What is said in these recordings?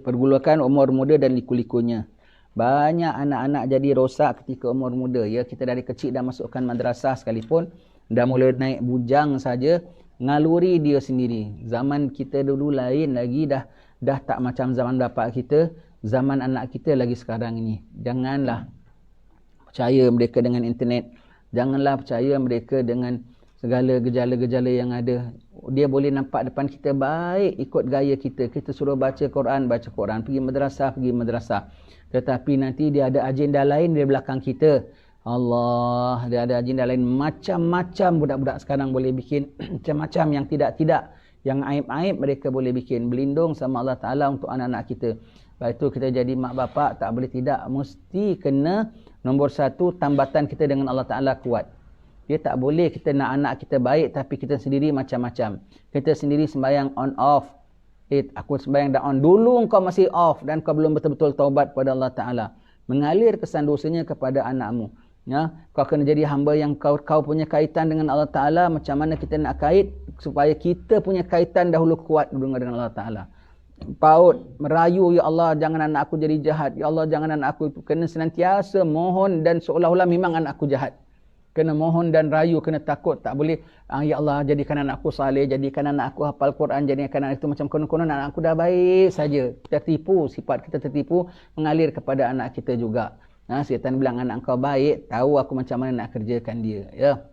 pergulakan umur muda dan liku-likunya. Banyak anak-anak jadi rosak ketika umur muda. Ya, kita dari kecil dah masukkan madrasah sekalipun, dah mula naik bujang saja, ngaluri dia sendiri. Zaman kita dulu lain lagi, dah tak macam zaman bapa kita, zaman anak kita lagi sekarang ini. Janganlah percaya mereka dengan internet. Janganlah percaya mereka dengan segala gejala-gejala yang ada. Dia boleh nampak depan kita baik ikut gaya kita. Kita suruh baca Quran, pergi madrasah. Tetapi nanti dia ada agenda lain di belakang kita. Allah, dia ada agenda lain. Macam-macam budak-budak sekarang boleh bikin. Macam-macam yang tidak-tidak. Yang aib-aib mereka boleh bikin. Berlindung sama Allah Ta'ala untuk anak-anak kita. Lepas itu kita jadi mak bapak tak boleh tidak. Mesti kena nombor satu, tambatan kita dengan Allah Ta'ala kuat. Dia tak boleh kita nak anak kita baik tapi kita sendiri macam-macam. Kita sendiri sembahyang on off. Aku sembahyang dah on. Dulu kau masih off dan kau belum betul-betul taubat kepada Allah Ta'ala. Mengalir kesan dosanya kepada anakmu. Ya, kau kena jadi hamba yang kau punya kaitan dengan Allah Ta'ala. Macam mana kita nak kait supaya kita punya kaitan dahulu kuat dengan Allah Ta'ala. Paut, merayu, ya Allah jangan anak aku jadi jahat. Ya Allah jangan anak aku itu. Kena senantiasa mohon dan seolah-olah memang anak aku jahat. Kena mohon dan rayu, kena takut. Tak boleh, ya Allah jadikan anak aku saleh, jadikan anak aku hafal Quran, jadikan anak itu macam konon-konon anak aku dah baik saja. Tertipu, sifat kita tertipu mengalir kepada anak kita juga. Syaitan bilang anak kau baik, tahu aku macam mana nak kerjakan dia. Ya.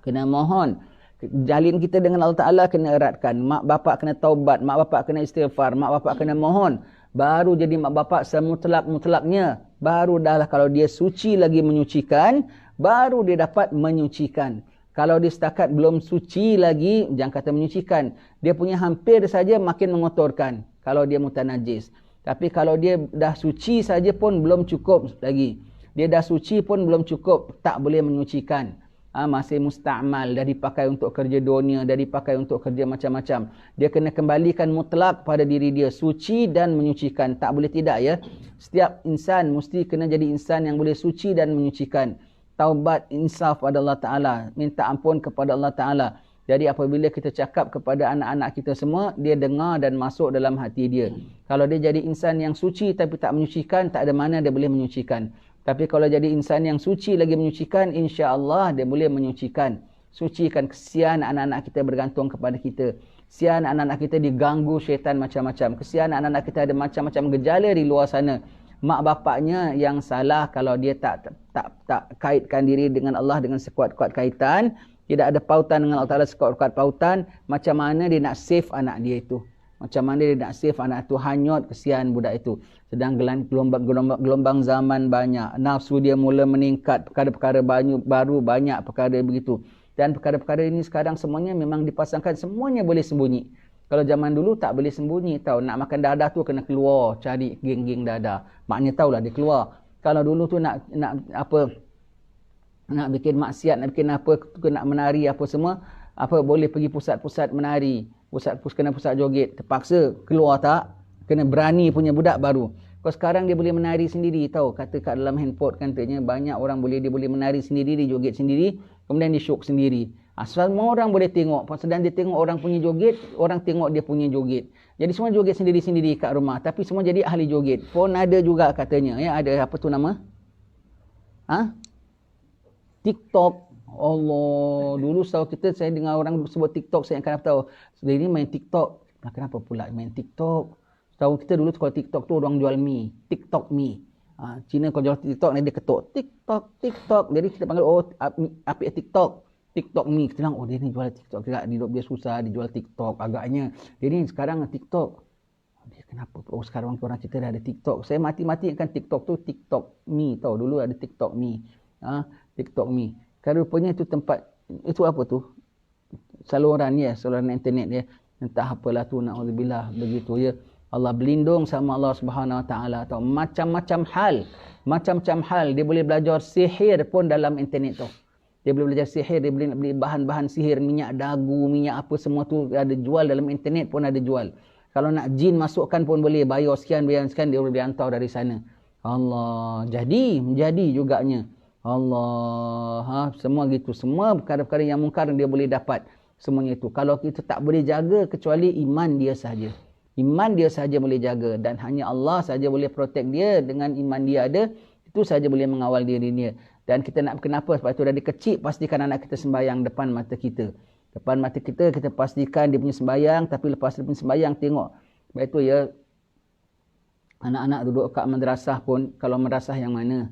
Kena mohon. Jalin kita dengan Allah Ta'ala kena eratkan. Mak bapak kena taubat, mak bapak kena istighfar, mak bapak kena mohon. Baru jadi mak bapak semutlak-mutlaknya. Baru dah lah kalau dia suci lagi menyucikan, baru dia dapat menyucikan. Kalau dia setakat belum suci lagi, jangan kata menyucikan. Dia punya hampir saja makin mengotorkan kalau dia mutanajis. Tapi kalau dia dah suci saja pun belum cukup lagi. Dia dah suci pun belum cukup, tak boleh menyucikan. Masih musta'mal, dah dipakai untuk kerja dunia, dah dipakai untuk kerja macam-macam. Dia kena kembalikan mutlak pada diri dia, suci dan menyucikan. Tak boleh tidak ya. Setiap insan mesti kena jadi insan yang boleh suci dan menyucikan. Taubat, insaf pada Allah Ta'ala, minta ampun kepada Allah Ta'ala. Jadi apabila kita cakap kepada anak-anak kita semua, dia dengar dan masuk dalam hati dia. Kalau dia jadi insan yang suci tapi tak menyucikan, tak ada mana dia boleh menyucikan. Tapi kalau jadi insan yang suci lagi menyucikan, insya-Allah dia boleh menyucikan. Sucikan, kesian anak-anak kita bergantung kepada kita. Kesian anak-anak kita diganggu syaitan macam-macam. Kesian anak-anak kita ada macam-macam gejala di luar sana. Mak bapaknya yang salah kalau dia tak kaitkan diri dengan Allah dengan sekuat-kuat kaitan, tidak ada pautan dengan Allah Ta'ala sekuat-kuat pautan, macam mana dia nak save anak dia itu? Macam mana dia nak save anak itu? Hanyut, kesian budak itu. Sedang gelombang zaman banyak. Nafsu dia mula meningkat. Perkara-perkara baru banyak perkara begitu. Dan perkara-perkara ini sekarang semuanya memang dipasangkan. Semuanya boleh sembunyi. Kalau zaman dulu tak boleh sembunyi. Tahu nak makan dadah tu kena keluar. Cari geng-geng dadah. Maknanya tahulah dia keluar. Kalau dulu tu nak bikin maksiat, nak bikin apa, nak menari apa semua. Boleh pergi pusat-pusat menari. Kena pusat joget, terpaksa keluar tak, kena berani punya budak baru. Kalau sekarang dia boleh menari sendiri, tahu, kata kat dalam handphone katanya banyak orang dia boleh menari sendiri, dia joget sendiri, kemudian dia syok sendiri. Semua orang boleh tengok, sedang dia tengok orang punya joget, orang tengok dia punya joget. Jadi semua joget sendiri-sendiri kat rumah, tapi semua jadi ahli joget. Pun ada juga katanya, ya, ada apa tu nama? TikTok. Allah, dulu setahu kita, saya dengar orang sebut TikTok, saya akan tahu. Dia ni main TikTok. Kenapa pula main TikTok? Setahu kita dulu kalau TikTok tu orang jual mi. TikTok mi. Cina kalau jual TikTok ni dia ketuk. TikTok. Jadi kita panggil, api TikTok. TikTok mi. Kita bilang, dia ni jual TikTok. Dia susah, dia jual TikTok. Agaknya. Dia ni sekarang TikTok. Dia kenapa? Sekarang orang kita dah ada TikTok. Saya mati-mati kan TikTok tu TikTok mi. Tahu dulu ada TikTok mi. TikTok mi. Kalau rupanya itu tempat, itu apa tu? Saluran internet ya. Entah apalah tu, na'udzubillah, begitu ya. Allah berlindung sama Allah Subhanahu Wa Taala. Atau macam-macam hal. Dia boleh belajar sihir pun dalam internet tu. Dia boleh belajar sihir, dia boleh beli bahan-bahan sihir, minyak dagu, minyak apa semua tu ada jual dalam internet pun ada jual. Kalau nak jin masukkan pun boleh, bayar sekian, dia boleh hantar dari sana. Allah, menjadi juganya. Allah, semua gitu. Semua perkara-perkara yang mungkar dia boleh dapat. Semuanya itu. Kalau kita tak boleh jaga kecuali iman dia sahaja. Iman dia saja boleh jaga dan hanya Allah saja boleh protect dia dengan iman dia ada. Itu saja boleh mengawal diri dia. Dan kita nak kenapa? Sebab itu dari kecil pastikan anak kita sembahyang depan mata kita. Depan mata kita pastikan dia punya sembahyang, tapi lepas dia punya sembahyang tengok. Sebab itu ya anak-anak duduk kat madrasah pun kalau madrasah yang mana?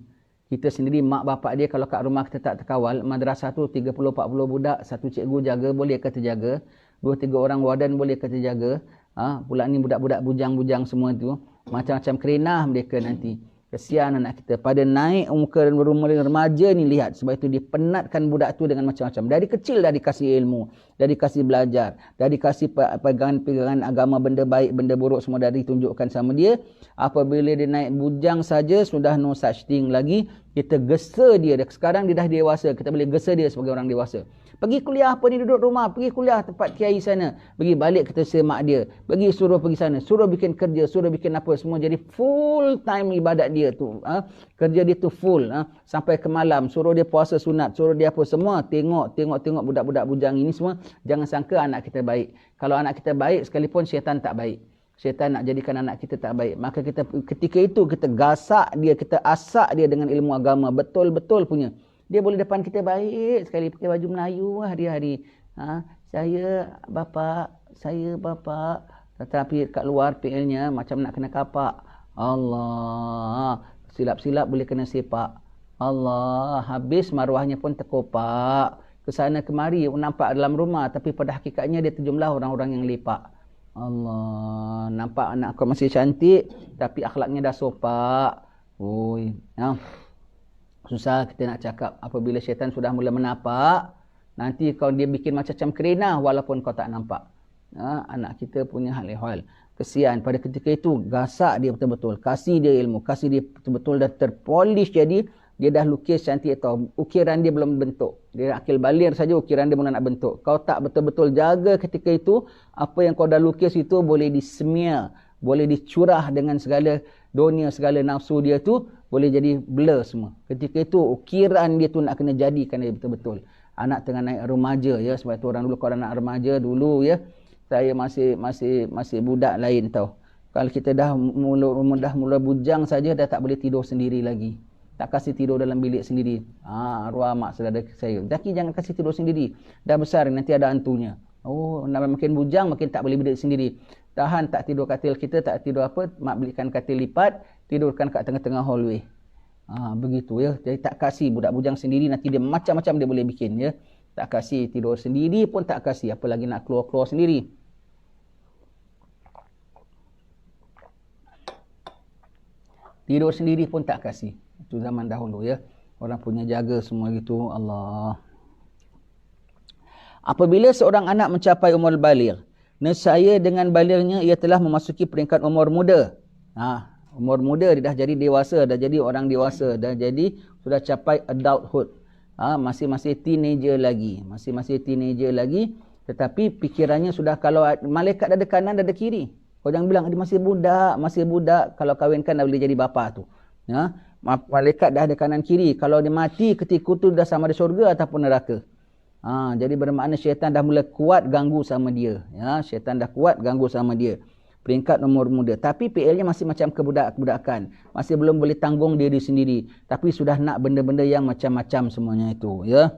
Kita sendiri mak bapak dia kalau kat rumah kita tak terkawal, madrasah tu 30 40 budak, satu cikgu jaga boleh ke terjaga, 2-3 orang warden boleh ke terjaga. Pula ni budak-budak bujang-bujang semua tu. Macam-macam kerenah mereka nanti. Kesian anak kita. Pada naik muka rumah remaja ni lihat. Sebab itu dia penatkan budak tu dengan macam-macam. Dari kecil dah dikasih ilmu. Dah dikasih belajar. Dah dikasih pegangan-pegangan agama, benda baik, benda buruk semua dah ditunjukkan sama dia. Apabila dia naik bujang saja sudah no such thing lagi. Kita gesa dia. Sekarang dia dah dewasa. Kita boleh gesa dia sebagai orang dewasa. Pergi kuliah apa ni duduk rumah. Pergi kuliah tempat kiai sana. Pergi balik kita semak dia. Pergi suruh pergi sana. Suruh bikin kerja. Suruh bikin apa. Semua jadi full time ibadat dia tu. Kerja dia tu full. Sampai ke malam. Suruh dia puasa sunat. Suruh dia apa semua. Tengok budak-budak bujang ini semua. Jangan sangka anak kita baik. Kalau anak kita baik sekalipun syaitan tak baik. Syaitan nak jadikan anak kita tak baik. Maka kita ketika itu kita gasak dia. Kita asak dia dengan ilmu agama. Betul-betul punya. Dia boleh depan kita baik sekali pakai baju Melayu hari-hari. Saya bapak. Tetapi kat luar PL-nya macam nak kena kapak. Allah. Silap-silap boleh kena sepak. Allah. Habis maruahnya pun terkopak. Kesana kemari nampak dalam rumah. Tapi pada hakikatnya dia terjumlah orang-orang yang lepak. Allah. Nampak anak kau masih cantik. Tapi akhlaknya dah sopak. Oi. Susah kita nak cakap. Apabila syaitan sudah mula menapak, nanti kau dia bikin macam kerenah walaupun kau tak nampak. Anak kita punya hal ehwal. Kesian pada ketika itu gasak dia betul-betul. Kasih dia ilmu. Kasih dia betul-betul dah terpolish jadi dia dah lukis cantik atau ukiran dia belum bentuk. Dia akil balir saja ukiran dia mula nak bentuk. Kau tak betul-betul jaga ketika itu, apa yang kau dah lukis itu boleh dismear. Boleh dicurah dengan segala dunia, segala nafsu dia tu. Boleh jadi blur semua. Ketika itu ukiran dia tu nak kena jadikan dia betul-betul. Anak tengah naik remaja ya. Sebab tu orang dulu kalau anak remaja dulu ya. Saya masih budak lain tau. Kalau kita dah mula bujang saja dah tak boleh tidur sendiri lagi. Tak kasih tidur dalam bilik sendiri. Arwah mak saudara saya. Daki jangan kasih tidur sendiri. Dah besar nanti ada hantunya. Oh, makin bujang makin tak boleh bilik sendiri. Tahan tak tidur katil kita, tak tidur apa, mak belikan katil lipat, tidurkan kat tengah-tengah hallway. Begitu ya. Jadi tak kasih budak bujang sendiri nanti dia macam-macam dia boleh bikin ya. Tak kasih tidur sendiri pun tak kasih, apalagi nak keluar-keluar sendiri. Tidur sendiri pun tak kasih. Itu zaman dahulu ya. Orang punya jaga semua gitu. Allah. Apabila seorang anak mencapai umur baligh, nescaya dengan balighnya ia telah memasuki peringkat umur muda. Umur muda dia dah jadi dewasa, dah jadi orang dewasa, dah jadi sudah capai adulthood. Masih teenager lagi, masih teenager lagi, tetapi pikirannya sudah kalau malaikat ada kanan ada kiri. Kau jangan bilang dia masih budak, kalau kahwinkan dah boleh jadi bapa tu. Malaikat dah ada kanan kiri. Kalau dia mati ketika itu dah sama ada syurga ataupun neraka. Jadi bermakna syaitan dah mula kuat ganggu sama dia. Syaitan dah kuat ganggu sama dia. Peringkat umur muda. Tapi PL-nya masih macam kebudakan. Masih belum boleh tanggung diri sendiri. Tapi sudah nak benda-benda yang macam-macam semuanya itu. Ya.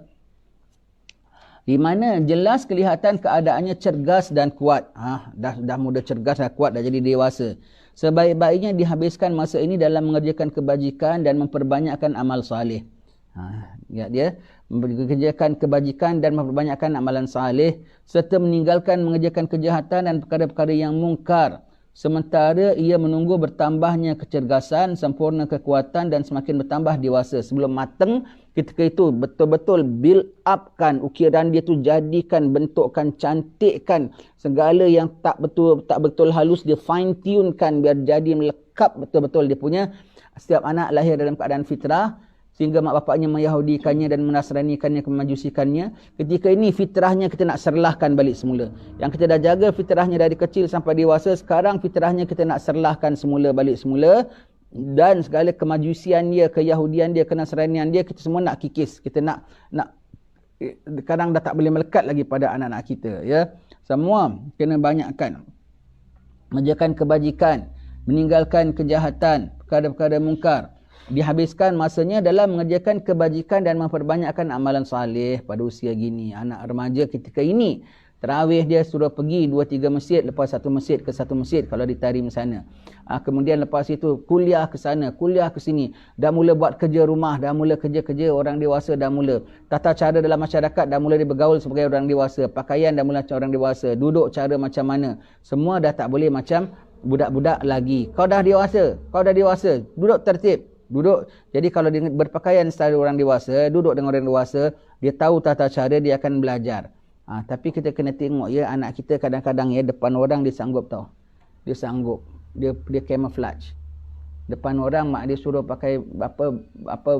Di mana jelas kelihatan keadaannya cergas dan kuat. Dah muda cergas dan kuat, dah jadi dewasa. Sebaik-baiknya dihabiskan masa ini dalam mengerjakan kebajikan dan memperbanyakkan amal salih. Dia mengerjakan kebajikan dan memperbanyakkan amalan salih serta meninggalkan mengerjakan kejahatan dan perkara-perkara yang mungkar. Sementara ia menunggu bertambahnya kecergasan, sempurna kekuatan dan semakin bertambah dewasa. Sebelum matang, ketika itu betul-betul build upkan ukiran dia tu, jadikan, bentukkan, cantikkan segala yang tak betul halus, dia fine tunekan biar jadi melekat betul-betul dia punya. Setiap anak lahir dalam keadaan fitrah, sehingga mak bapaknya meyahudikannya dan menasranikannya, kemajusikannya. Ketika ini fitrahnya kita nak serlahkan balik semula. Yang kita dah jaga fitrahnya dari kecil sampai dewasa, sekarang fitrahnya kita nak serlahkan semula balik semula. Dan segala kemajusian dia, keyahudian dia, kenasranian dia, kita semua nak kikis. Kita nak sekarang dah tak boleh melekat lagi pada anak-anak kita. Ya, semua kena banyakkan. mengerjakan kebajikan, meninggalkan kejahatan, perkara-perkara mungkar. Dihabiskan masanya dalam mengerjakan kebajikan dan memperbanyakkan amalan salih pada usia gini. Anak remaja ketika ini, tarawih dia suruh pergi 2-3 masjid, lepas satu masjid ke satu masjid kalau ditarim sana. Kemudian lepas itu kuliah ke sana, kuliah ke sini. Dah mula buat kerja rumah, dah mula kerja-kerja orang dewasa, dah mula. Tata cara dalam masyarakat, dah mula dia bergaul sebagai orang dewasa. Pakaian dah mula macam orang dewasa. Duduk cara macam mana. Semua dah tak boleh macam budak-budak lagi. Kau dah dewasa, duduk tertib. Duduk, jadi kalau dia berpakaian secara orang dewasa, duduk dengan orang dewasa, dia tahu tata cara, dia akan belajar. Tapi kita kena tengok ya, anak kita kadang-kadang ya depan orang dia sanggup tau. Dia sanggup. Dia camouflage. Depan orang mak dia suruh pakai apa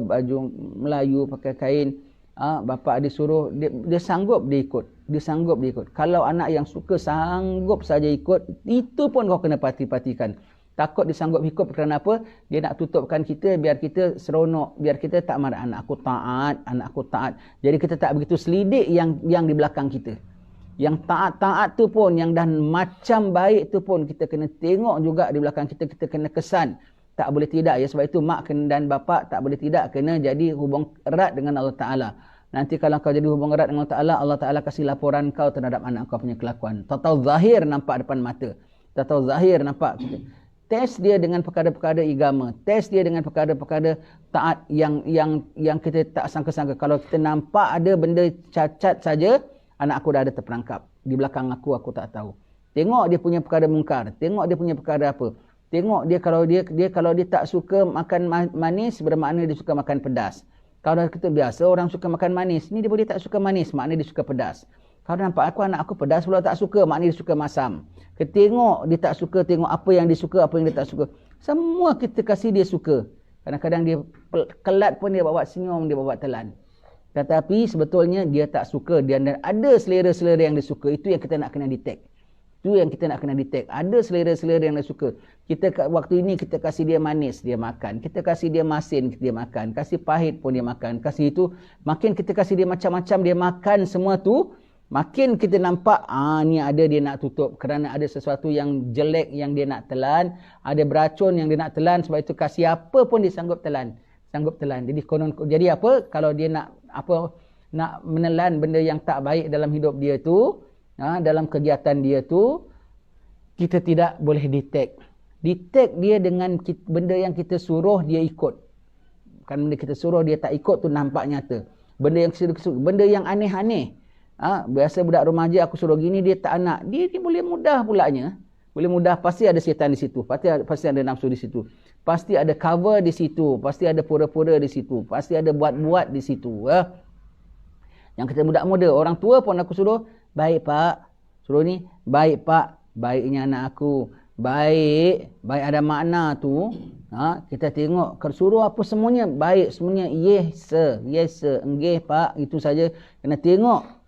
baju Melayu, pakai kain, bapak dia suruh, dia sanggup dia ikut. Dia sanggup dia ikut. Kalau anak yang suka sanggup saja ikut, itu pun kau kena parti-partikan. Takut dia sanggup ikut kerana apa? Dia nak tutupkan kita biar kita seronok, biar kita tak marah. Anak aku taat. Jadi kita tak begitu selidik yang di belakang kita. Yang taat-taat tu pun, yang dah macam baik tu pun kita kena tengok juga di belakang kita, kita kena kesan. Tak boleh tidak ya, sebab itu mak dan bapa tak boleh tidak kena jadi hubung erat dengan Allah Ta'ala. Nanti kalau kau jadi hubung erat dengan Allah Ta'ala, Allah Ta'ala kasih laporan kau terhadap anak kau punya kelakuan. Tak tahu zahir nampak depan mata. Tak tahu zahir nampak kita. Test dia dengan perkara-perkara agama, test dia dengan perkara-perkara taat yang kita tak sangka-sangka. Kalau kita nampak ada benda cacat saja, anak aku dah ada terperangkap. Di belakang aku tak tahu. Tengok dia punya perkara mungkar, tengok dia punya perkara apa. Tengok dia kalau dia tak suka makan manis, bermakna dia suka makan pedas. Kalau kita biasa orang suka makan manis, ni dia boleh tak suka manis, maknanya dia suka pedas. Kalau nampak anak aku pedas pula tak suka, maknanya dia suka masam. Kita tengok dia tak suka, tengok apa yang dia suka, apa yang dia tak suka. Semua kita kasih dia suka. Kadang-kadang dia kelat pun dia bawa senyum, dia bawa telan. Tetapi sebetulnya dia tak suka, dia ada selera-selera yang dia suka. Itu yang kita nak kena detect. Itu yang kita nak kena detect. Ada selera-selera yang dia suka. Kita waktu ini kita kasih dia manis, dia makan. Kita kasih dia masin, dia makan. Kasih pahit pun dia makan. Kasih itu, makin kita kasih dia macam-macam, dia makan semua tu, makin kita nampak, ni ada dia nak tutup. Kerana ada sesuatu yang jelek yang dia nak telan. Ada beracun yang dia nak telan. Sebab itu kasih apa pun dia sanggup telan. Jadi apa? Kalau dia nak menelan benda yang tak baik dalam hidup dia tu, dalam kegiatan dia tu, kita tidak boleh detect. Detect dia dengan benda yang kita suruh dia ikut. Kan benda kita suruh dia tak ikut tu nampak nyata. Benda yang aneh-aneh. Biasa budak remaja aku suruh gini dia tak nak. Dia boleh mudah pulanya. Boleh mudah, pasti ada setan di situ. Pasti ada nafsu di situ. Pasti ada cover di situ. Pasti ada pura-pura di situ. Pasti ada buat-buat di situ. Yang kita budak-muda, orang tua pun aku suruh, baik pak. Suruh ni, baik pak. Baiknya anak aku. Baik ada makna tu. Kita tengok, suruh apa semuanya. Baik semuanya, yes sir. Enggih pak, itu saja. Kena tengok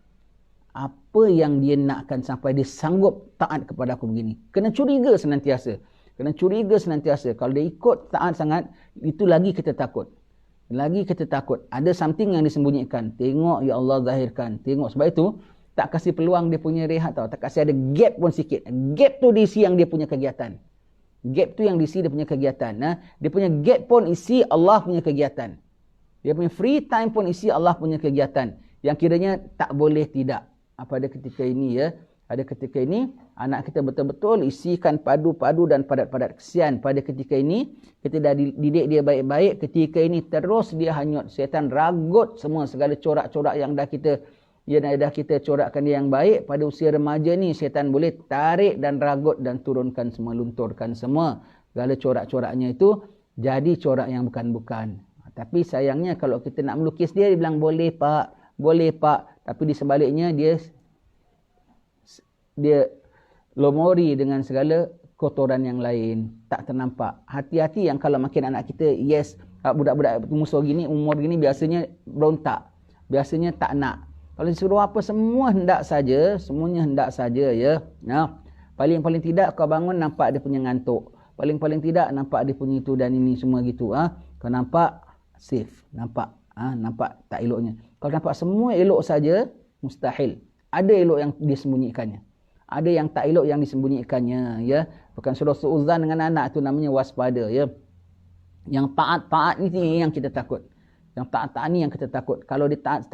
apa yang dia nakkan sampai dia sanggup taat kepada aku begini. Kena curiga senantiasa. Kalau dia ikut taat sangat, itu lagi kita takut. Ada something yang disembunyikan. Tengok ya Allah zahirkan. Tengok, sebab itu tak kasih peluang dia punya rehat tau. Tak kasih ada gap pun sikit. Gap tu diisi yang dia punya kegiatan. Dia punya gap pun isi Allah punya kegiatan. Dia punya free time pun isi Allah punya kegiatan. Yang kiranya tak boleh tidak. Pada ketika ini anak kita betul-betul isikan padu-padu dan padat-padat. Kesian pada ketika ini kita dah didik dia baik-baik, ketika ini terus dia hanyut. Syaitan ragut semua segala corak-corak yang dah kita corakkan dia yang baik. Pada usia remaja ni syaitan boleh tarik dan ragut dan turunkan semua, lunturkan semua segala corak-coraknya itu jadi corak yang bukan-bukan. Tapi sayangnya kalau kita nak melukis dia bilang boleh pak. Tapi di sebaliknya dia lomori dengan segala kotoran yang lain. Tak ternampak. Hati-hati yang kalau makin anak kita, budak-budak musuh gini, umur gini biasanya berontak. Biasanya tak nak. Kalau disuruh apa semua hendak saja ya. Paling tidak kau bangun nampak dia punya ngantuk. Paling tidak nampak dia punya itu dan ini semua gitu. Kau nampak safe. Nampak tak eloknya. Kalau nampak semua elok saja, mustahil. Ada elok yang disembunyikannya. Ada yang tak elok yang disembunyikannya, ya. Bukan suruh suuzan dengan anak, tu namanya waspada, ya. Yang taat-taat ni yang kita takut. Yang taat-taat ni yang kita takut. Kalau dia taat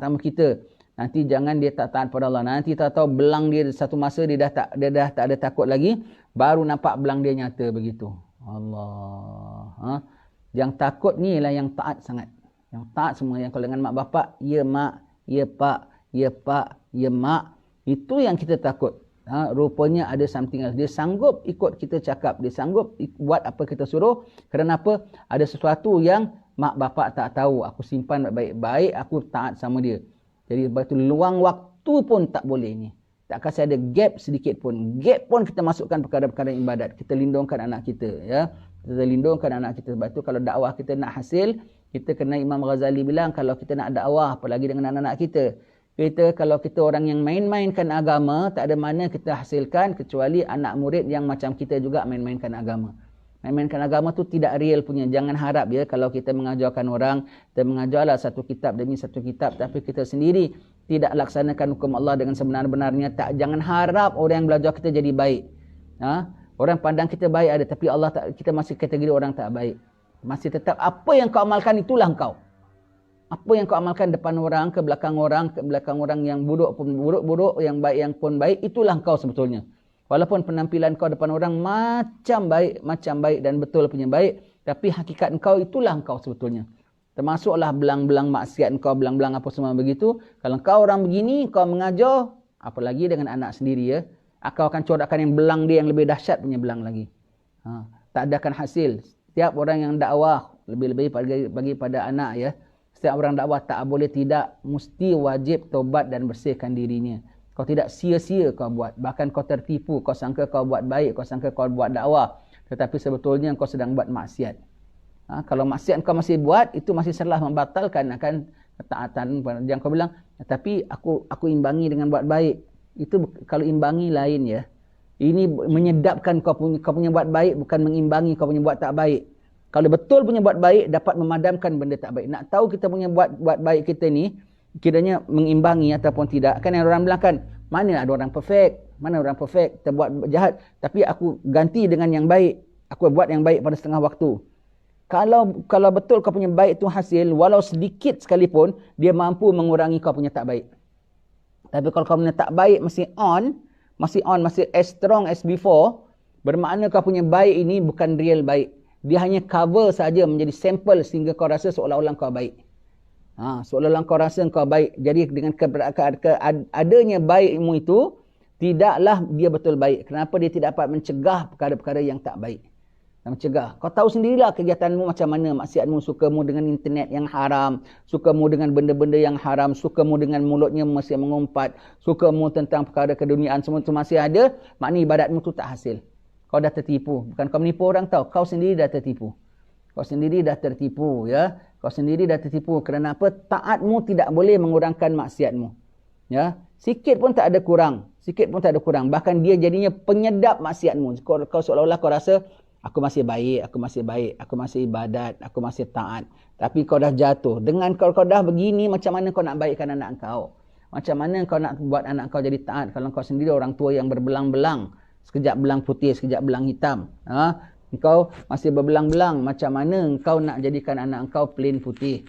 sama kita, nanti jangan dia tak taat pada Allah. Nanti tak tahu belang dia satu masa dia dah tak ada takut lagi, baru nampak belang dia nyata begitu. Allah. Yang takut ni lah yang taat sangat. Yang taat semua. Yang kalau dengan mak bapak, ya mak, ya pak, ya pak, ya mak. Itu yang kita takut. Rupanya ada something else. Dia sanggup ikut kita cakap. Dia sanggup buat apa kita suruh. Kerana apa? Ada sesuatu yang mak bapak tak tahu. Aku simpan baik-baik. Aku taat sama dia. Jadi sebab itu luang waktu pun tak boleh ni. Tak kasih ada gap sedikit pun. Gap pun kita masukkan perkara-perkara ibadat. Kita lindungkan anak kita. Ya. Kita lindungkan anak kita. Sebab itu kalau dakwah kita nak hasil, kita kena Imam Ghazali bilang, kalau kita nak dakwah, apalagi dengan anak-anak kita. Kalau kita orang yang main-mainkan agama, tak ada mana kita hasilkan kecuali anak murid yang macam kita juga main-mainkan agama. Main-mainkan agama tu tidak real punya. Jangan harap ya kalau kita mengajarkan orang, kita mengajarlah satu kitab demi satu kitab, tapi kita sendiri tidak laksanakan hukum Allah dengan sebenar-benarnya. Jangan harap orang yang belajar kita jadi baik. Orang pandang kita baik ada, tapi Allah kita masih kategori orang tak baik. Masih tetap apa yang kau amalkan itulah engkau. Apa yang kau amalkan depan orang, ke belakang orang yang buruk pun buruk, yang baik yang pun baik, itulah engkau sebetulnya. Walaupun penampilan kau depan orang macam baik dan betul punya baik, tapi hakikat engkau itulah engkau sebetulnya. Termasuklah belang-belang maksiat engkau, belang-belang apa semua begitu. Kalau kau orang begini, kau mengajar, apalagi dengan anak sendiri ya, kau akan corakkan yang belang dia yang lebih dahsyat punya belang lagi. Tak adakan hasil. Setiap orang yang dakwah, lebih-lebih bagi pada anak ya, setiap orang dakwah tak boleh tidak, mesti wajib tobat dan bersihkan dirinya. Kau tidak sia-sia kau buat. Bahkan kau tertipu, kau sangka kau buat baik, kau sangka kau buat dakwah. Tetapi sebetulnya kau sedang buat maksiat. Kalau maksiat kau masih buat, itu masih salah membatalkan akan ketaatan. Jangan kau bilang, tapi aku imbangi dengan buat baik. Itu kalau imbangi lain ya. Ini menyedapkan kau punya buat baik, bukan mengimbangi kau punya buat tak baik. Kalau betul punya buat baik, dapat memadamkan benda tak baik. Nak tahu kita punya buat baik kita ni, kiranya mengimbangi ataupun tidak. Kan yang orang bilang kan, mana ada orang perfect? Mana orang perfect? Kita buat jahat, tapi aku ganti dengan yang baik. Aku buat yang baik pada setengah waktu. Kalau betul kau punya baik tu hasil, walau sedikit sekalipun, dia mampu mengurangi kau punya tak baik. Tapi kalau kau punya tak baik masih as strong as before, bermakna kau punya baik ini bukan real baik. Dia hanya cover saja menjadi sampel sehingga kau rasa seolah-olah kau baik. Seolah-olah kau rasa kau baik. Jadi dengan adanya baikmu itu, tidaklah dia betul baik. Kenapa dia tidak dapat mencegah perkara-perkara yang tak baik? Mencegah. Kau tahu sendirilah kegiatanmu macam mana. Maksiatmu, sukamu dengan internet yang haram, sukamu dengan benda-benda yang haram, sukamu dengan mulutnya masih mengumpat, sukamu tentang perkara keduniaan, semua itu masih ada, maknanya ibadatmu tu tak hasil. Kau dah tertipu. Bukan kau menipu orang tahu, kau sendiri dah tertipu. Kau sendiri dah tertipu ya. Kau sendiri dah tertipu. Kerana apa? Taatmu tidak boleh mengurangkan maksiatmu. Ya. Sikit pun tak ada kurang. Sikit pun tak ada kurang. Bahkan dia jadinya penyedap maksiatmu. Kau seolah-olah kau rasa aku masih baik, aku masih ibadat, aku masih taat. Tapi kau dah jatuh. Dengan kau dah begini, macam mana kau nak baikkan anak kau? Macam mana kau nak buat anak kau jadi taat kalau kau sendiri orang tua yang berbelang-belang? Sekejap belang putih, sekejap belang hitam. Kau masih berbelang-belang. Macam mana kau nak jadikan anak kau plain putih?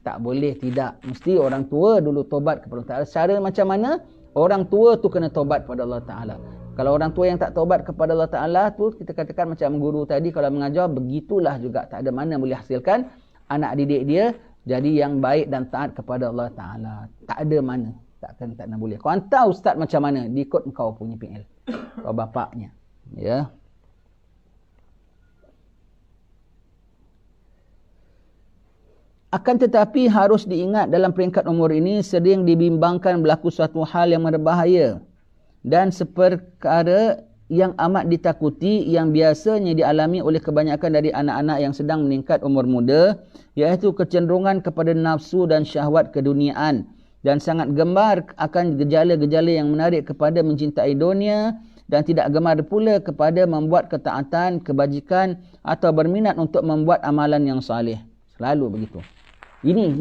Tak boleh, tidak. Mesti orang tua dulu tobat kepada Allah Ta'ala. Cara macam mana? Orang tua tu kena tobat kepada Allah Ta'ala. Kalau orang tua yang tak tobat kepada Allah Ta'ala tu, kita katakan macam guru tadi kalau mengajar, begitulah juga. Tak ada mana boleh hasilkan anak didik dia jadi yang baik dan taat kepada Allah Ta'ala. Tak ada mana. Tak nak boleh. Kau hantar ustaz macam mana? Diikut kau punya PL. Kau bapaknya. Ya. Akan tetapi harus diingat dalam peringkat umur ini sering dibimbangkan berlaku suatu hal yang berbahaya dan seperkara yang amat ditakuti yang biasanya dialami oleh kebanyakan dari anak-anak yang sedang meningkat umur muda, iaitu kecenderungan kepada nafsu dan syahwat keduniaan dan sangat gemar akan gejala-gejala yang menarik kepada mencintai dunia dan tidak gemar pula kepada membuat ketaatan, kebajikan atau berminat untuk membuat amalan yang saleh. Selalu begitu. Ini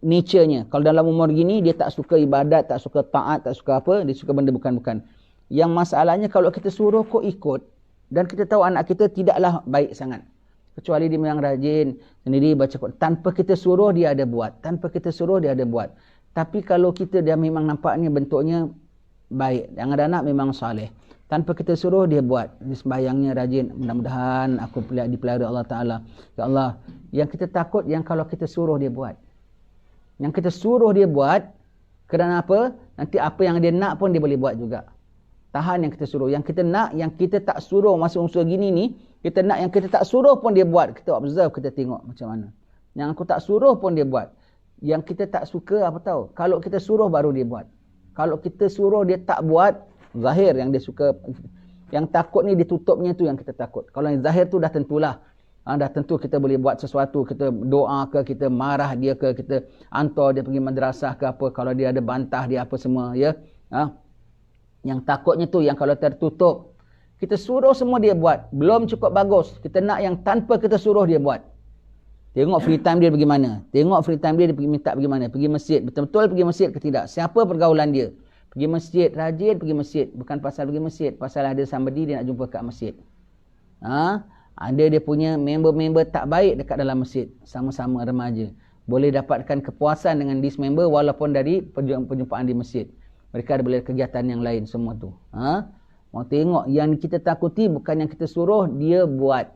nature-nya. Kalau dalam umur gini, dia tak suka ibadat, tak suka taat, tak suka apa. Dia suka benda bukan-bukan. Yang masalahnya kalau kita suruh kau ikut, Dan kita tahu anak kita tidaklah baik sangat. Kecuali dia memang rajin sendiri baca Quran. Tanpa kita suruh dia ada buat. Tanpa kita suruh dia ada buat. Tapi kalau kita dia memang nampaknya bentuknya baik. Yang ada anak memang soleh. Tanpa kita suruh dia buat. Dia sembahyangnya rajin. Mudah-mudahan aku dipelihara Allah Ta'ala. Ya Allah. Yang kita takut yang kalau kita suruh dia buat. Yang kita suruh dia buat. Kerana apa? Nanti apa yang dia nak pun dia boleh buat juga. Tahan yang kita suruh. Yang kita nak, yang kita tak suruh masa unsur gini ni, kita nak yang kita tak suruh pun dia buat. Kita observe, kita tengok macam mana. Yang aku tak suruh pun dia buat. Yang kita tak suka, apa tahu? Kalau kita suruh baru dia buat. Kalau kita suruh dia tak buat, zahir yang dia suka. Yang takut ni ditutupnya tu yang kita takut. Kalau yang zahir tu dah tentulah. Dah tentu kita boleh buat sesuatu. Kita doa ke, kita marah dia ke, kita hantar dia pergi madrasah ke apa. Kalau dia ada bantah dia apa semua. Ya. Yang takutnya tu yang kalau tertutup. Kita suruh semua dia buat. Belum cukup bagus. Kita nak yang tanpa kita suruh dia buat. Tengok free time dia bagaimana. Tengok free time dia pergi minta bagaimana. Pergi masjid. Betul-betul pergi masjid ke tidak. Siapa pergaulan dia. Pergi masjid. Rajin pergi masjid. Bukan pasal pergi masjid. Pasal ada somebody dia nak jumpa kat masjid. Ada dia punya member-member tak baik dekat dalam masjid. Sama-sama remaja. Boleh dapatkan kepuasan dengan this member walaupun dari perjumpaan di masjid. Mereka ada boleh kegiatan yang lain semua tu. Mau tengok yang kita takuti bukan yang kita suruh dia buat.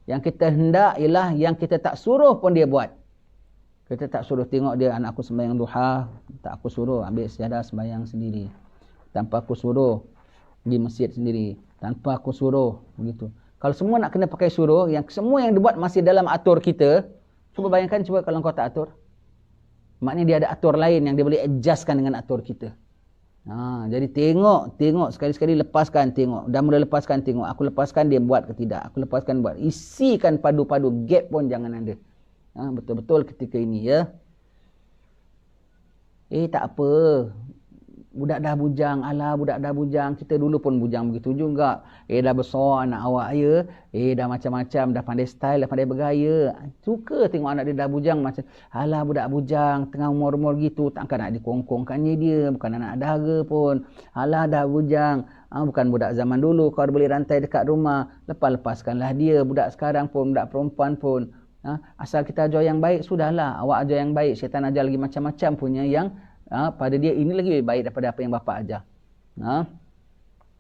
Yang kita hendak ialah yang kita tak suruh pun dia buat. Kita tak suruh tengok dia anak aku sembahyang duha, tak aku suruh ambil sejadah sembahyang sendiri. Tanpa aku suruh pergi masjid sendiri, tanpa aku suruh begitu. Kalau semua nak kena pakai suruh, yang semua yang dibuat masih dalam atur kita, cuba bayangkan cuba kalau kau tak atur. Maknanya dia ada atur lain yang dia boleh adjustkan dengan atur kita. Jadi tengok sekali-sekali lepaskan tengok. Dah mula lepaskan tengok. Aku lepaskan dia buat ke tidak. Aku lepaskan buat. Isikan padu-padu. Gap pun jangan ada. Betul-betul ketika ini ya. Tak apa. Budak dah bujang. Alah budak dah bujang. Kita dulu pun bujang begitu juga. Dah besar anak awak ya. Dah macam-macam. Dah pandai style. Dah pandai bergaya. Suka tengok anak dia dah bujang. Macam alah budak bujang. Tengah umur-umur gitu. Takkan nak dikongkongkannya dia. Bukan anak dara pun. Alah dah bujang. Bukan budak zaman dulu. Kau boleh rantai dekat rumah. Lepaskanlah dia. Budak sekarang pun. Budak perempuan pun. Asal kita ajar yang baik. Sudahlah. Awak ajar yang baik. Syaitan ajar lagi macam-macam punya yang pada dia ini lagi lebih baik daripada apa yang bapa ajar.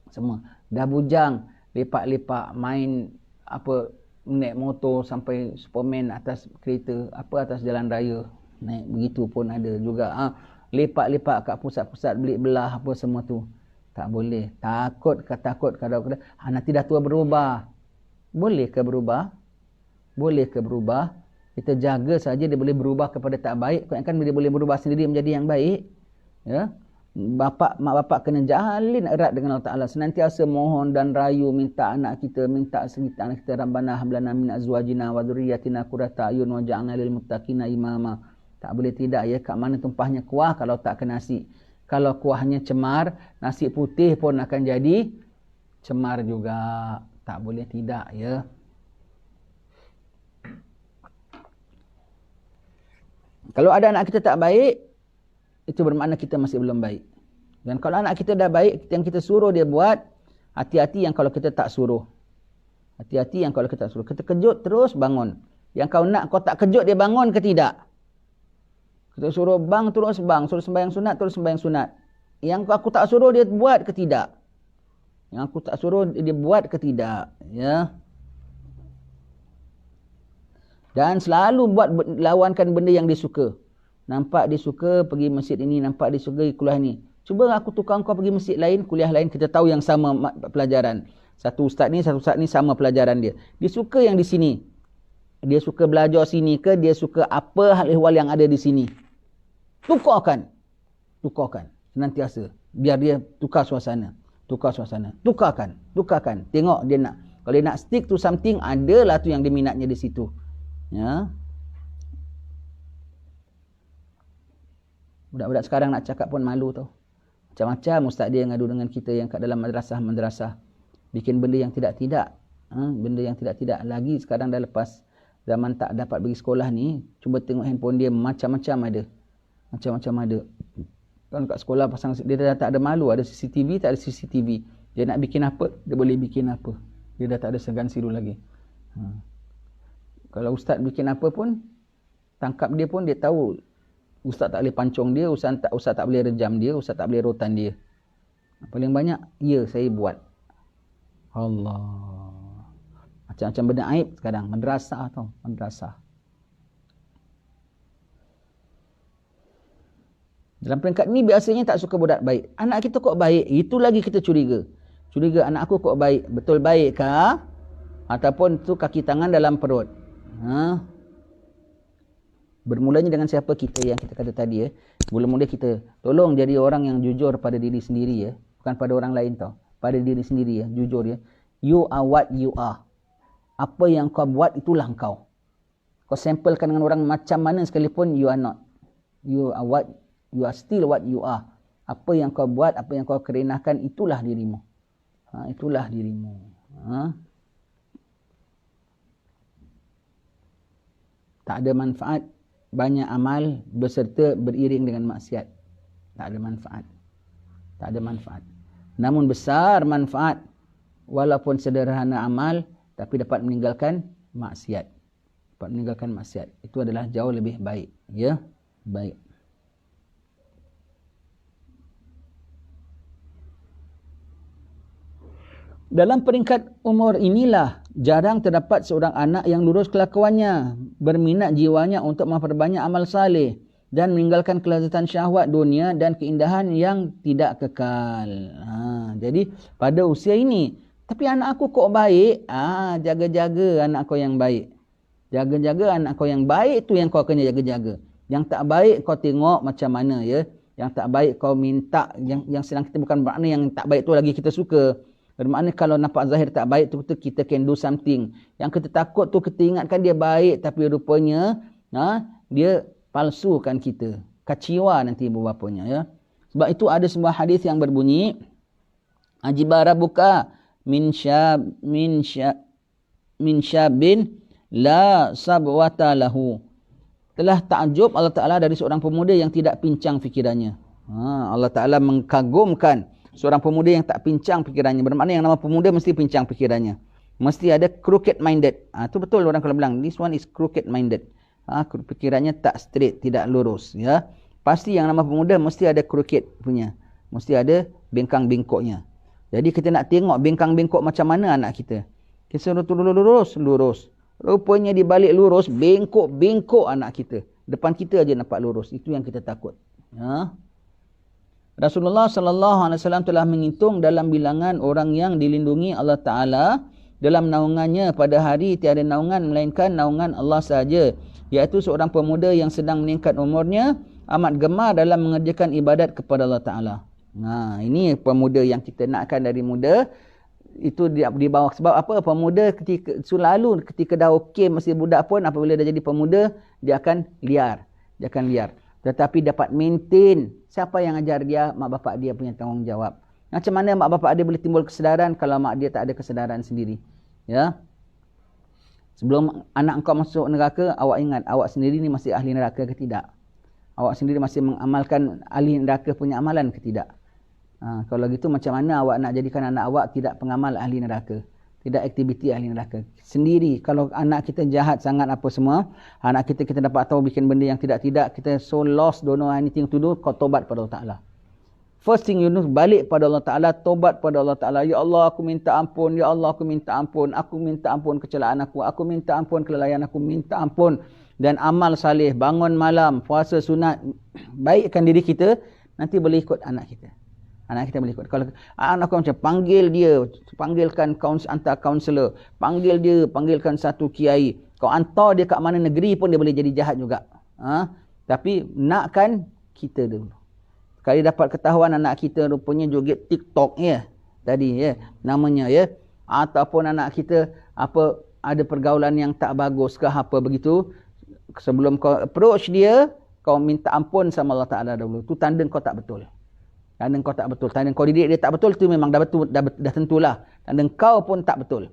Semua dah bujang, lepak-lepak main apa naik motor sampai Superman atas kereta, apa atas jalan raya. Naik begitu pun ada juga. Lepak-lepak kat pusat-pusat beli belah apa semua tu. Tak boleh. Takut kadang-kadang nanti dah tua berubah. Boleh ke berubah? Boleh ke berubah? Kita jaga saja dia boleh berubah kepada tak baik. Kan dia boleh berubah sendiri menjadi yang baik. Ya. Mak bapak kena jalin erat dengan Allah Ta'ala. Senantiasa mohon dan rayu minta anak kita. Minta segitu anak kita. Rabbana hablana min azwajina wa dhurriyyatina qurrata a'yun waj'alna lil muttaqina imama. Tak boleh tidak ya. Kat mana tumpahnya kuah kalau tak ke nasi. Kalau kuahnya cemar, nasi putih pun akan jadi cemar juga. Tak boleh tidak ya. Kalau ada anak kita tak baik, itu bermakna kita masih belum baik. Dan kalau anak kita dah baik, yang kita suruh dia buat, hati-hati yang kalau kita tak suruh. Hati-hati yang kalau kita tak suruh. Kita kejut terus bangun. Yang kau nak kau tak kejut dia bangun ke tidak? Kita suruh bang terus bang. Suruh sembahyang sunat terus sembahyang sunat. Yang aku tak suruh dia buat ke tidak? Yang aku tak suruh dia buat ke tidak? Ya. Dan selalu buat lawankan benda yang dia suka. Nampak dia suka pergi masjid ini, nampak dia suka kuliah ni. Cuba aku tukar kau pergi masjid lain, kuliah lain, kita tahu yang sama pelajaran. Satu ustaz ni sama pelajaran dia. Dia suka yang di sini. Dia suka belajar sini ke, dia suka apa hal ehwal yang ada di sini. Tukarkan. Senantiasa. Biar dia tukar suasana. Tukarkan. Tengok dia nak. Kalau dia nak stick to something, adalah tu yang dia minatnya di situ. Ya. Budak-budak sekarang nak cakap pun malu tau. Macam-macam ustaz dia ngadu dengan kita yang kat dalam madrasah. Bikin benda yang tidak-tidak. Benda yang tidak-tidak. Lagi sekarang dah lepas zaman tak dapat pergi sekolah ni. Cuba tengok handphone dia macam-macam ada. Kan kat sekolah pasang dia dah tak ada malu. Ada CCTV, tak ada CCTV. Dia nak bikin apa, dia boleh bikin apa. Dia dah tak ada segan siru lagi. Kalau ustaz bikin apa pun, tangkap dia pun dia tahu ustaz tak boleh pancung dia, ustaz tak boleh rejam dia, ustaz tak boleh rotan dia. Paling banyak, ya saya buat. Allah. Macam-macam benda aib sekarang. Madrasah tau. Madrasah. Dalam peringkat ni biasanya tak suka budak baik. Anak kita kok baik? Itu lagi kita curiga. Curiga anak aku kok baik? Betul baik kah? Ataupun tu kaki tangan dalam perut? Bermulanya dengan siapa kita yang kita kata tadi. Mula-mula kita tolong jadi orang yang jujur pada diri sendiri. Bukan pada orang lain tau. Pada diri sendiri. Jujur. You are what you are. Apa yang kau buat itulah kau. Kau samplekan dengan orang macam mana sekalipun, you are not. You are still what you are. Apa yang kau buat, apa yang kau kerenahkan, itulah dirimu. Itulah dirimu. Tak ada manfaat banyak amal beserta beriring dengan maksiat. Tak ada manfaat. Tak ada manfaat. Namun besar manfaat walaupun sederhana amal tapi dapat meninggalkan maksiat. Dapat meninggalkan maksiat. Itu adalah jauh lebih baik. Ya, baik. Dalam peringkat umur inilah jarang terdapat seorang anak yang lurus kelakuannya, berminat jiwanya untuk memperbanyak amal saleh dan meninggalkan kelezatan syahwat dunia dan keindahan yang tidak kekal. Jadi pada usia ini, tapi anak aku kok baik? Jaga-jaga anak kau yang baik. Jaga-jaga anak kau yang baik tu yang kau kena jaga-jaga. Yang tak baik kau tengok macam mana ya. Yang tak baik kau minta, yang sedang kita bukan bermakna yang tak baik tu lagi kita suka. Bermakna kalau nampak zahir tak baik tu kita can do something. Yang kita takut tu kita ingatkan dia baik tapi rupanya dia palsukan kita. Kecewa nanti ibu bapanya ya. Sebab itu ada sebuah hadis yang berbunyi ajiba rabbuka min syabin la sabwata lahu. Telah takjub Allah Ta'ala dari seorang pemuda yang tidak pincang fikirannya. Allah Ta'ala mengkagumkan seorang pemuda yang tak pincang fikirannya. Bermakna yang nama pemuda mesti pincang fikirannya. Mesti ada crooked minded. Itu betul orang kalau bilang. This one is crooked minded. Fikirannya tak straight, tidak lurus. Ya. Pasti yang nama pemuda mesti ada crooked punya. Mesti ada bengkang-bengkoknya. Jadi kita nak tengok bengkang-bengkok macam mana anak kita. Kita suruh lurus. Rupanya di balik lurus, bengkok-bengkok anak kita. Depan kita aja nampak lurus. Itu yang kita takut. Ya. Rasulullah SAW telah menghitung dalam bilangan orang yang dilindungi Allah Ta'ala dalam naungannya pada hari tiada naungan melainkan naungan Allah sahaja, iaitu seorang pemuda yang sedang meningkat umurnya amat gemar dalam mengerjakan ibadat kepada Allah Ta'ala. Ini pemuda yang kita nakkan dari muda. Itu di bawah. Sebab apa? Pemuda ketika dah okey masih budak pun, apabila dah jadi pemuda dia akan liar. Tetapi dapat maintain. Siapa yang ajar dia? Mak bapak dia punya tanggungjawab. Macam mana mak bapak dia boleh timbul kesedaran kalau mak dia tak ada kesedaran sendiri? Ya. Sebelum anak engkau masuk neraka, awak ingat awak sendiri ni masih ahli neraka ke tidak? Awak sendiri masih mengamalkan ahli neraka punya amalan ke tidak? Kalau gitu macam mana awak nak jadikan anak awak tidak pengamal ahli neraka? Tidak aktiviti ahli neraka. Sendiri, kalau anak kita jahat sangat apa semua, anak kita dapat tahu bikin benda yang tidak-tidak, kita so lost, don't know anything to do, kau tobat pada Allah Ta'ala. First thing you know, balik pada Allah Ta'ala, tobat pada Allah Ta'ala. Ya Allah, aku minta ampun. Ya Allah, aku minta ampun. Aku minta ampun kecelaan aku. Aku minta ampun kelalaian aku. Minta ampun. Dan amal salih, bangun malam, puasa sunat, baikkan diri kita, nanti boleh ikut anak kita. Anak kita boleh ikut. Kalau anak kau macam panggil dia, panggilkan hantar kaunselor, panggilkan satu kiai. Kau hantar dia kat mana negeri pun dia boleh jadi jahat juga. Tapi nakkan kita dulu. Sekali dapat ketahuan anak kita rupanya joget TikTok tadi namanya ataupun anak kita ada pergaulan yang tak bagus ke apa begitu, sebelum kau approach dia, kau minta ampun sama Allah Ta'ala dahulu. Tu tanda kau tak betul. Tanda kau didik dia tak betul, tu memang dah betul, dah tentulah. Tanda kau pun tak betul.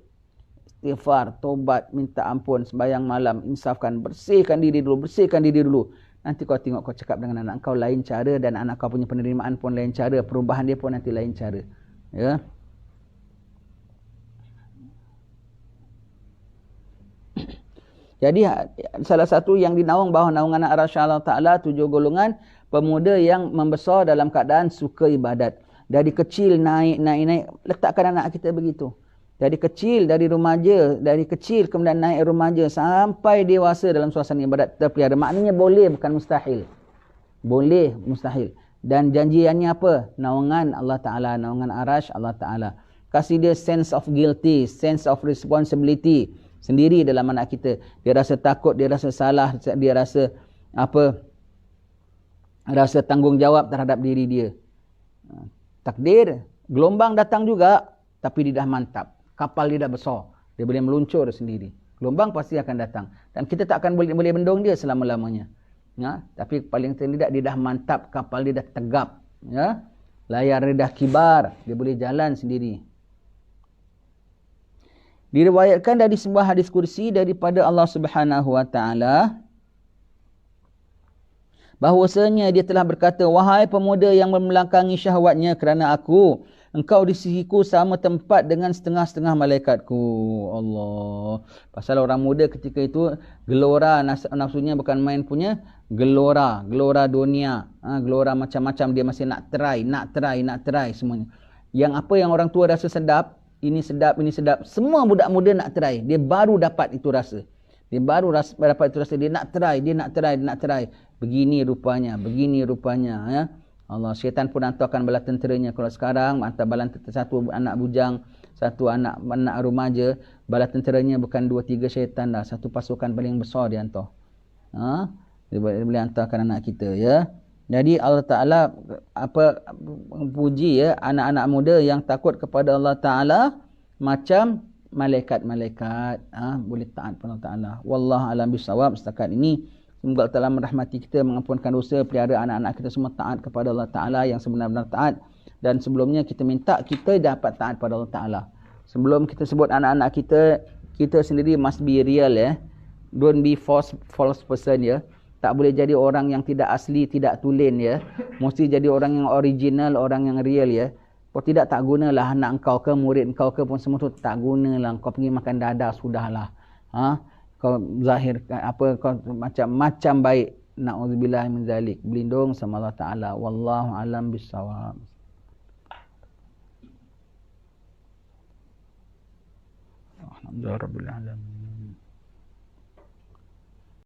Istighfar, tobat, minta ampun, sembahyang malam, insafkan, bersihkan diri dulu. Nanti kau tengok kau cakap dengan anak kau lain cara, dan anak kau punya penerimaan pun lain cara, perubahan dia pun nanti lain cara. Ya. Jadi salah satu yang dinaung bawah naungan arasy Allah Ta'ala 7 golongan pemuda yang membesar dalam keadaan suka ibadat. Dari kecil naik. Letakkan anak kita begitu. Dari kecil, dari remaja, dari kecil kemudian naik remaja sampai dewasa dalam suasana ibadat terpelihara. Maknanya boleh, bukan mustahil. Boleh, mustahil. Dan janjiannya apa? Naungan Allah Ta'ala, naungan arasy Allah Ta'ala. Kasih dia sense of guilty, sense of responsibility sendiri dalam anak kita. Dia rasa takut, dia rasa salah, dia rasa rasa tanggungjawab terhadap diri dia. Takdir, gelombang datang juga, tapi dia dah mantap. Kapal dia dah besar. Dia boleh meluncur sendiri. Gelombang pasti akan datang. Dan kita tak akan boleh bendung dia selama-lamanya. Ya? Tapi paling tidak dia dah mantap. Kapal dia dah tegap. Ya? Layar dia dah kibar. Dia boleh jalan sendiri. Diriwayatkan dari sebuah hadis kursi daripada Allah Subhanahu Wa Taala bahwasanya dia telah berkata, wahai pemuda yang membelakangi syahwatnya kerana aku, engkau di sisiku sama tempat dengan setengah-setengah malaikatku. Allah. Pasal orang muda ketika itu gelora nafsunya bukan main punya gelora dunia, gelora macam-macam, dia masih nak try semuanya. Yang apa yang orang tua rasa sedap, ini sedap, semua budak muda nak try. Dia baru dapat itu rasa. Dia nak try. Begini rupanya ya. Allah, syaitan pun hantarkan bala tenteranya. Kalau sekarang hantar bala satu anak bujang, satu anak remaja, bala tenteranya bukan 2-3 syaitan dah, satu pasukan paling besar dia hantar. Dia boleh hantarkan anak kita ya. Jadi Allah Ta'ala puji ya anak-anak muda yang takut kepada Allah Ta'ala macam malaikat-malaikat. Boleh taat kepada Allah Ta'ala. Wallahu a'lam bissawab. Setakat ini semoga Allah Ta'ala merahmati kita, mengampunkan dosa, pelihara anak-anak kita semua taat kepada Allah Ta'ala yang sebenar-benar taat. Dan sebelumnya kita minta kita dapat taat pada Allah Ta'ala. Sebelum kita sebut anak-anak kita, kita sendiri must be real ya. Don't be false person ya. Tak boleh jadi orang yang tidak asli, tidak tulen ya. Mesti jadi orang yang original, orang yang real ya. Kalau tidak, tak gunalah anak engkau ke, murid engkau ke pun semua tu tak gunalah. Kau pergi makan dada sudahlah. Kau zahir kau macam baik. Na'udzubillah min zalik. Berlindung sama Allah Ta'ala. Wallahu alam bissawab. Alhamdulillah rabbil alamin.